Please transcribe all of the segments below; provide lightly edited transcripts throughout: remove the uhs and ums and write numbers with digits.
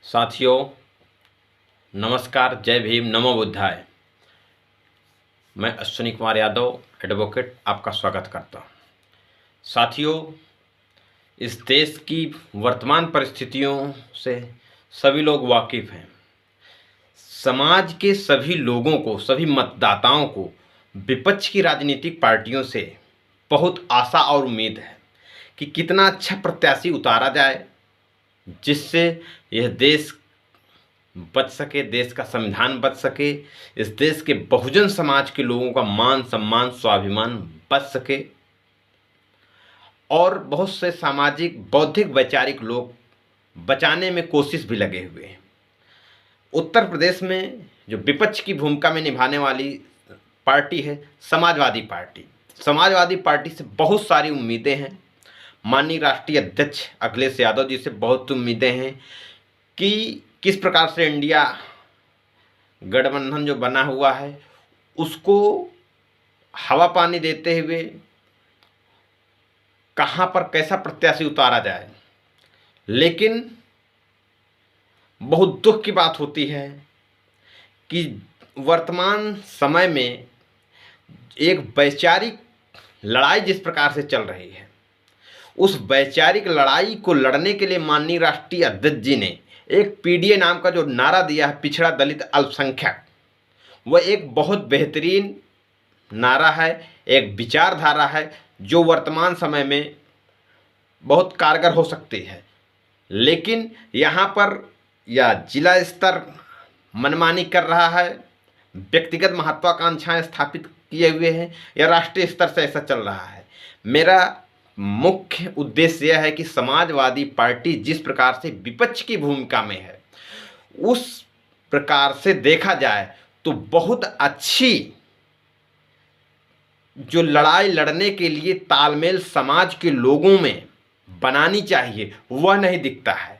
साथियों, नमस्कार, जय भीम, नमो बुद्धाय। मैं अश्विनी कुमार यादव, एडवोकेट, आपका स्वागत करता हूँ। साथियों, इस देश की वर्तमान परिस्थितियों से सभी लोग वाकिफ़ हैं। समाज के सभी लोगों को, सभी मतदाताओं को विपक्ष की राजनीतिक पार्टियों से बहुत आशा और उम्मीद है कि कितना अच्छा प्रत्याशी उतारा जाए जिससे यह देश बच सके, देश का संविधान बच सके, इस देश के बहुजन समाज के लोगों का मान सम्मान स्वाभिमान बच सके। और बहुत से सामाजिक बौद्धिक वैचारिक लोग बचाने में कोशिश भी लगे हुए हैं। उत्तर प्रदेश में जो विपक्ष की भूमिका में निभाने वाली पार्टी है समाजवादी पार्टी। समाजवादी पार्टी से बहुत सारी उम्मीदें हैं। माननीय राष्ट्रीय अध्यक्ष अखिलेश यादव जी से बहुत उम्मीदें हैं कि किस प्रकार से इंडिया गठबंधन जो बना हुआ है उसको हवा पानी देते हुए कहाँ पर कैसा प्रत्याशी उतारा जाए। लेकिन बहुत दुख की बात होती है कि वर्तमान समय में एक वैचारिक लड़ाई जिस प्रकार से चल रही है, उस वैचारिक लड़ाई को लड़ने के लिए माननीय राष्ट्रीय अध्यक्ष जी ने एक पीडीए नाम का जो नारा दिया है, पिछड़ा दलित अल्पसंख्यक, वह एक बहुत बेहतरीन नारा है, एक विचारधारा है जो वर्तमान समय में बहुत कारगर हो सकती है। लेकिन यहाँ पर यह जिला स्तर मनमानी कर रहा है, व्यक्तिगत महत्वाकांक्षाएं स्थापित किए हुए हैं, या राष्ट्रीय स्तर से ऐसा चल रहा है। मेरा मुख्य उद्देश्य यह है कि समाजवादी पार्टी जिस प्रकार से विपक्ष की भूमिका में है उस प्रकार से देखा जाए तो बहुत अच्छी जो लड़ाई लड़ने के लिए तालमेल समाज के लोगों में बनानी चाहिए वह नहीं दिखता है।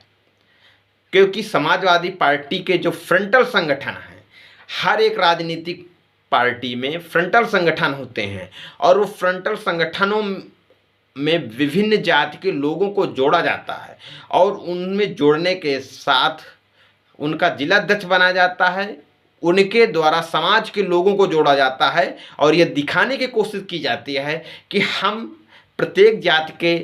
क्योंकि समाजवादी पार्टी के जो फ्रंटल संगठन हैं, हर एक राजनीतिक पार्टी में फ्रंटल संगठन होते हैं और वो फ्रंटल संगठनों में विभिन्न जाति के लोगों को जोड़ा जाता है और उनमें जोड़ने के साथ उनका जिलाध्यक्ष बनाया जाता है, उनके द्वारा समाज के लोगों को जोड़ा जाता है और यह दिखाने की कोशिश की जाती है कि हम प्रत्येक जाति के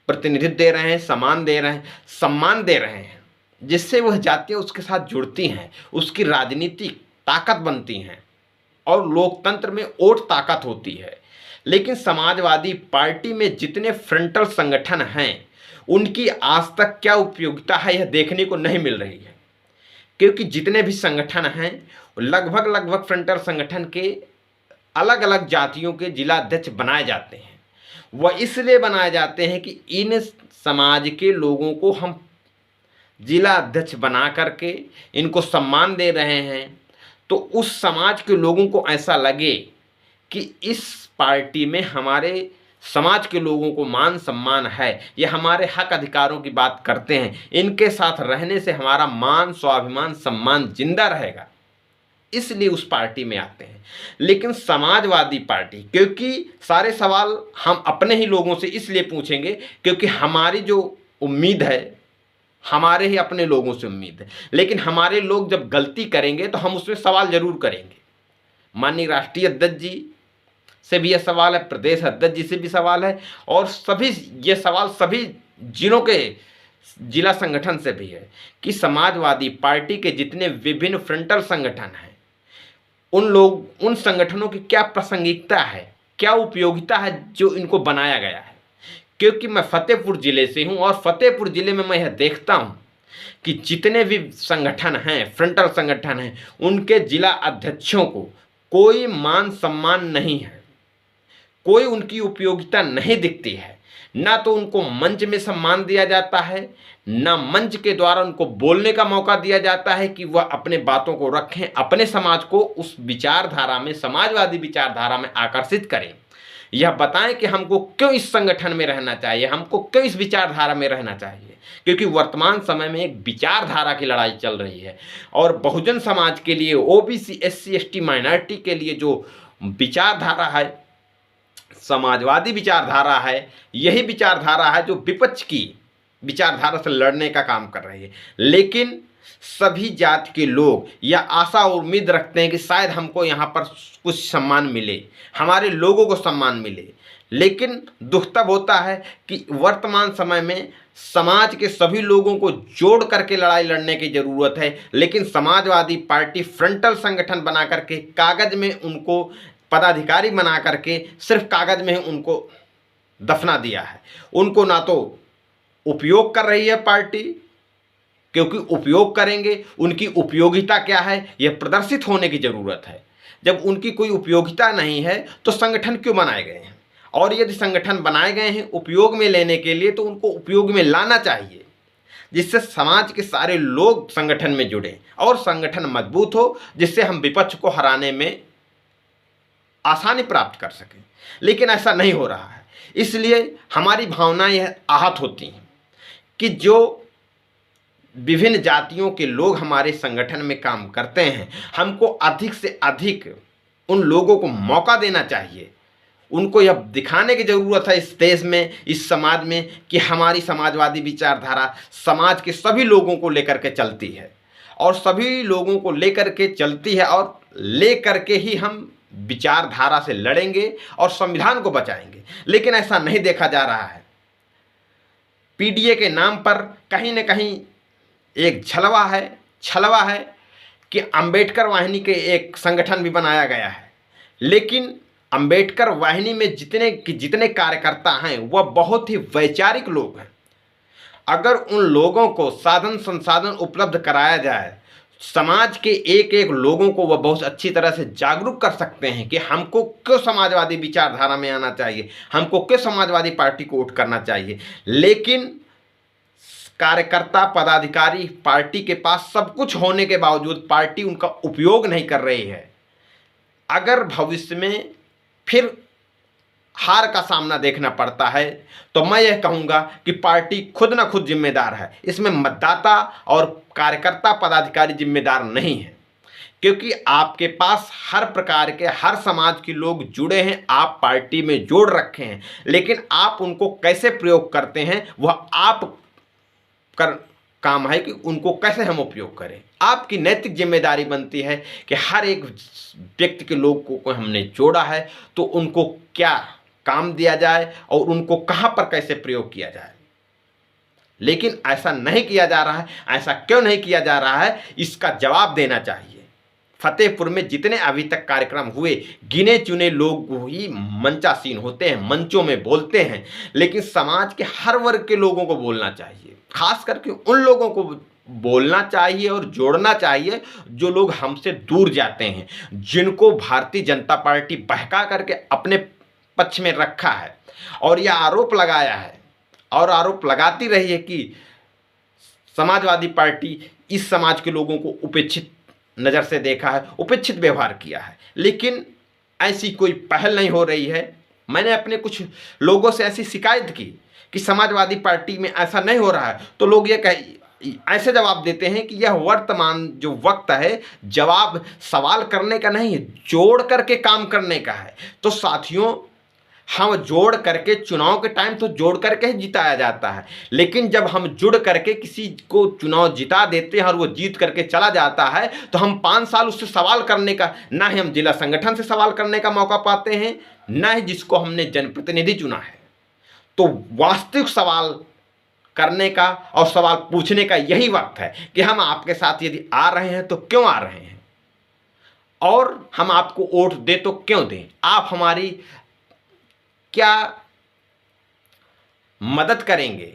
प्रतिनिधित्व दे रहे हैं, समान दे रहे हैं, सम्मान दे रहे हैं, जिससे वह जातियाँ उसके साथ जुड़ती हैं, उसकी राजनीतिक ताकत बनती हैं और लोकतंत्र में ओट ताकत होती है। लेकिन समाजवादी पार्टी में जितने फ्रंटल संगठन हैं उनकी आज तक क्या उपयोगिता है यह देखने को नहीं मिल रही है। क्योंकि जितने भी संगठन हैं लगभग फ्रंटल संगठन के अलग अलग जातियों के जिला अध्यक्ष बनाए जाते हैं। वह इसलिए बनाए जाते हैं कि इन समाज के लोगों को हम जिला अध्यक्ष बना करके इनको सम्मान दे रहे हैं तो उस समाज के लोगों को ऐसा लगे कि इस पार्टी में हमारे समाज के लोगों को मान सम्मान है, ये हमारे हक अधिकारों की बात करते हैं, इनके साथ रहने से हमारा मान स्वाभिमान सम्मान जिंदा रहेगा, इसलिए उस पार्टी में आते हैं। लेकिन समाजवादी पार्टी, क्योंकि सारे सवाल हम अपने ही लोगों से इसलिए पूछेंगे क्योंकि हमारी जो उम्मीद है हमारे ही अपने लोगों से उम्मीद है, लेकिन हमारे लोग जब गलती करेंगे तो हम उसमें सवाल जरूर करेंगे। माननीय राष्ट्रीय अध्यक्ष जी से भी यह सवाल है, प्रदेश अध्यक्ष जी से भी सवाल है और सभी ये सवाल सभी जिलों के जिला संगठन से भी है कि समाजवादी पार्टी के जितने विभिन्न फ्रंटल संगठन हैं उन संगठनों की क्या प्रासंगिकता है, क्या उपयोगिता है जो इनको बनाया गया है। क्योंकि मैं फतेहपुर ज़िले से हूं और फतेहपुर ज़िले में मैं यह देखता हूं कि जितने भी संगठन हैं, फ्रंटल संगठन हैं, उनके जिला अध्यक्षों को कोई मान सम्मान नहीं है, कोई उनकी उपयोगिता नहीं दिखती है। ना तो उनको मंच में सम्मान दिया जाता है, ना मंच के द्वारा उनको बोलने का मौका दिया जाता है कि वह अपने बातों को रखें, अपने समाज को उस विचारधारा में, समाजवादी विचारधारा में आकर्षित करें, यह बताएं कि हमको क्यों इस संगठन में रहना चाहिए, हमको क्यों इस विचारधारा में रहना चाहिए। क्योंकि वर्तमान समय में एक विचारधारा की लड़ाई चल रही है और बहुजन समाज के लिए, ओबीसी एससी एसटी माइनॉरिटी के लिए जो विचारधारा है, समाजवादी विचारधारा है, यही विचारधारा है जो विपक्ष की विचारधारा से लड़ने का काम कर रही है। लेकिन सभी जात के लोग यह आशा और उम्मीद रखते हैं कि शायद हमको यहाँ पर कुछ सम्मान मिले, हमारे लोगों को सम्मान मिले। लेकिन दुख तब होता है कि वर्तमान समय में समाज के सभी लोगों को जोड़ करके लड़ाई लड़ने की ज़रूरत है, लेकिन समाजवादी पार्टी फ्रंटल संगठन बना करके कागज़ में उनको पदाधिकारी बना करके सिर्फ कागज़ में उनको दफना दिया है। उनको ना तो उपयोग कर रही है पार्टी, क्योंकि उपयोग करेंगे उनकी उपयोगिता क्या है यह प्रदर्शित होने की ज़रूरत है। जब उनकी कोई उपयोगिता नहीं है तो संगठन क्यों बनाए गए हैं? और यदि संगठन बनाए गए हैं उपयोग में लेने के लिए तो उनको उपयोग में लाना चाहिए, जिससे समाज के सारे लोग संगठन में जुड़ें और संगठन मजबूत हो, जिससे हम विपक्ष को हराने में आसानी प्राप्त कर सकें। लेकिन ऐसा नहीं हो रहा है, इसलिए हमारी भावनाएं यह आहत होती हैं कि जो विभिन्न जातियों के लोग हमारे संगठन में काम करते हैं, हमको अधिक से अधिक उन लोगों को मौका देना चाहिए। उनको यह दिखाने की ज़रूरत है इस देश में, इस समाज में, कि हमारी समाजवादी विचारधारा समाज के सभी लोगों को लेकर के चलती है और सभी लोगों को लेकर के चलती है, और ले करके ही हम विचारधारा से लड़ेंगे और संविधान को बचाएंगे। लेकिन ऐसा नहीं देखा जा रहा है। पीडीए के नाम पर कहीं न कहीं एक छलवा है कि अंबेडकर वाहिनी के एक संगठन भी बनाया गया है, लेकिन अंबेडकर वाहिनी में जितने कार्यकर्ता हैं वह बहुत ही वैचारिक लोग हैं। अगर उन लोगों को साधन संसाधन उपलब्ध कराया जाए, समाज के एक एक लोगों को वह बहुत अच्छी तरह से जागरूक कर सकते हैं कि हमको क्यों समाजवादी विचारधारा में आना चाहिए, हमको क्यों समाजवादी पार्टी को वोट करना चाहिए। लेकिन कार्यकर्ता पदाधिकारी पार्टी के पास सब कुछ होने के बावजूद पार्टी उनका उपयोग नहीं कर रही है। अगर भविष्य में फिर हार का सामना देखना पड़ता है तो मैं यह कहूँगा कि पार्टी खुद न खुद जिम्मेदार है, इसमें मतदाता और कार्यकर्ता पदाधिकारी जिम्मेदार नहीं है, क्योंकि आपके पास हर प्रकार के हर समाज के लोग जुड़े हैं, आप पार्टी में जोड़ रखे हैं, लेकिन आप उनको कैसे प्रयोग करते हैं वह आप कर काम है कि उनको कैसे हम उपयोग करें। आपकी नैतिक जिम्मेदारी बनती है कि हर एक व्यक्ति के लोगों को हमने जोड़ा है तो उनको क्या काम दिया जाए और उनको कहाँ पर कैसे प्रयोग किया जाए। लेकिन ऐसा नहीं किया जा रहा है। ऐसा क्यों नहीं किया जा रहा है, इसका जवाब देना चाहिए। फतेहपुर में जितने अभी तक कार्यक्रम हुए, गिने चुने लोग ही मंचासीन होते हैं, मंचों में बोलते हैं, लेकिन समाज के हर वर्ग के लोगों को बोलना चाहिए, खास करके उन लोगों को बोलना चाहिए और जोड़ना चाहिए जो लोग हमसे दूर जाते हैं, जिनको भारतीय जनता पार्टी बहका करके अपने पक्ष में रखा है और यह आरोप लगाया है और आरोप लगाती रही है कि समाजवादी पार्टी इस समाज के लोगों को उपेक्षित नज़र से देखा है, उपेक्षित व्यवहार किया है। लेकिन ऐसी कोई पहल नहीं हो रही है। मैंने अपने कुछ लोगों से ऐसी शिकायत की कि समाजवादी पार्टी में ऐसा नहीं हो रहा है, तो लोग ये ऐसे जवाब देते हैं कि यह वर्तमान जो वक्त है जवाब सवाल करने का नहीं है, जोड़ करके काम करने का है। तो साथियों, हम जोड़ करके चुनाव के टाइम तो जोड़ करके ही जिताया जाता है, लेकिन जब हम जुड़ करके किसी को चुनाव जिता देते हैं और वो जीत करके चला जाता है तो हम 5 साल उससे सवाल करने का, ना ही हम जिला संगठन से सवाल करने का मौका पाते हैं, ना ही जिसको हमने जनप्रतिनिधि चुना है। तो वास्तविक सवाल करने का और सवाल पूछने का यही वक्त है कि हम आपके साथ यदि आ रहे हैं तो क्यों आ रहे हैं, और हम आपको वोट दें तो क्यों दें, आप हमारी क्या मदद करेंगे,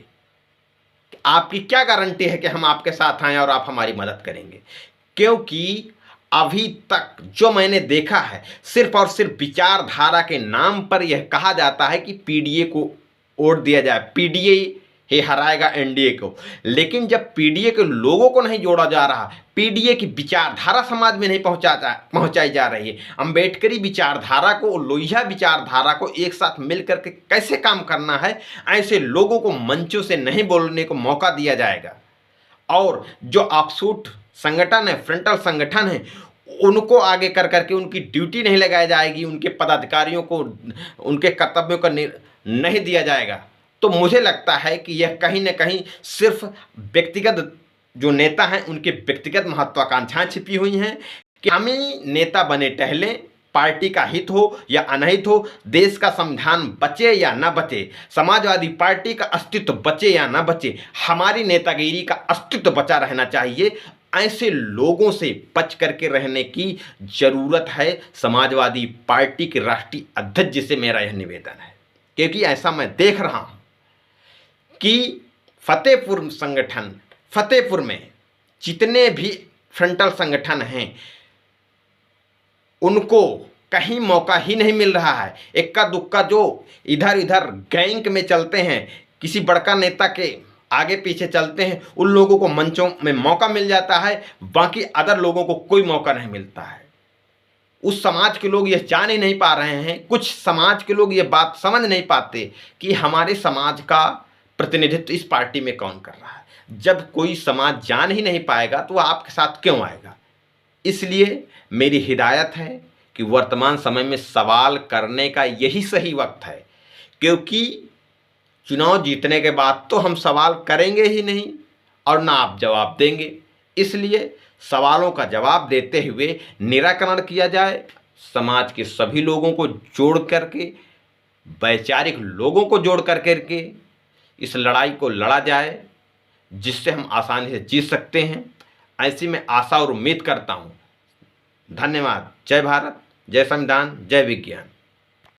आपकी क्या गारंटी है कि हम आपके साथ आएं और आप हमारी मदद करेंगे। क्योंकि अभी तक जो मैंने देखा है, सिर्फ और सिर्फ विचारधारा के नाम पर यह कहा जाता है कि पीडीए को वोट दिया जाए, पीडीए ही हराएगा एनडीए को। लेकिन जब पीडीए के लोगों को नहीं जोड़ा जा रहा, पीडीए की विचारधारा समाज में नहीं पहुंचाई जा रही है, अंबेडकरी विचारधारा को, लोहिया विचारधारा को एक साथ मिलकर के कैसे काम करना है, ऐसे लोगों को मंचों से नहीं बोलने को मौका दिया जाएगा। और जो ऑफशूट संगठन है, फ्रंटल संगठन है, उनको आगे कर करके उनकी ड्यूटी नहीं लगाई जाएगी, उनके पदाधिकारियों को उनके कर्तव्यों का नहीं दिया जाएगा, तो मुझे लगता है कि यह कहीं न कहीं सिर्फ व्यक्तिगत जो नेता हैं उनके व्यक्तिगत महत्वाकांक्षाएं छिपी हुई हैं कि हम ही नेता बने टहले, पार्टी का हित हो या अनहित हो, देश का संविधान बचे या न बचे, समाजवादी पार्टी का अस्तित्व बचे या न बचे, हमारी नेतागिरी का अस्तित्व बचा रहना चाहिए। ऐसे लोगों से बच करके रहने की जरूरत है समाजवादी पार्टी के राष्ट्रीय अध्यक्ष जी से मेरा यह निवेदन है। क्योंकि ऐसा मैं देख रहा हूं कि फतेहपुर में जितने भी फ्रंटल संगठन हैं उनको कहीं मौका ही नहीं मिल रहा है। इक्का दुक्का जो इधर इधर गैंग में चलते हैं, किसी बड़का नेता के आगे पीछे चलते हैं, उन लोगों को मंचों में मौका मिल जाता है, बाकी अदर लोगों को कोई मौका नहीं मिलता है। उस समाज के लोग यह जान ही नहीं पा रहे हैं, कुछ समाज के लोग ये बात समझ नहीं पाते कि हमारे समाज का प्रतिनिधित्व इस पार्टी में कौन कर रहा है। जब कोई समाज जान ही नहीं पाएगा तो आपके साथ क्यों आएगा। इसलिए मेरी हिदायत है कि वर्तमान समय में सवाल करने का यही सही वक्त है, क्योंकि चुनाव जीतने के बाद तो हम सवाल करेंगे ही नहीं और ना आप जवाब देंगे। इसलिए सवालों का जवाब देते हुए निराकरण किया जाए, समाज के सभी लोगों को जोड़ करके, वैचारिक लोगों को जोड़ करके इस लड़ाई को लड़ा जाए, जिससे हम आसानी से जीत सकते हैं। ऐसी मैं आशा और उम्मीद करता हूँ। धन्यवाद। जय भारत, जय संविधान, जय विज्ञान।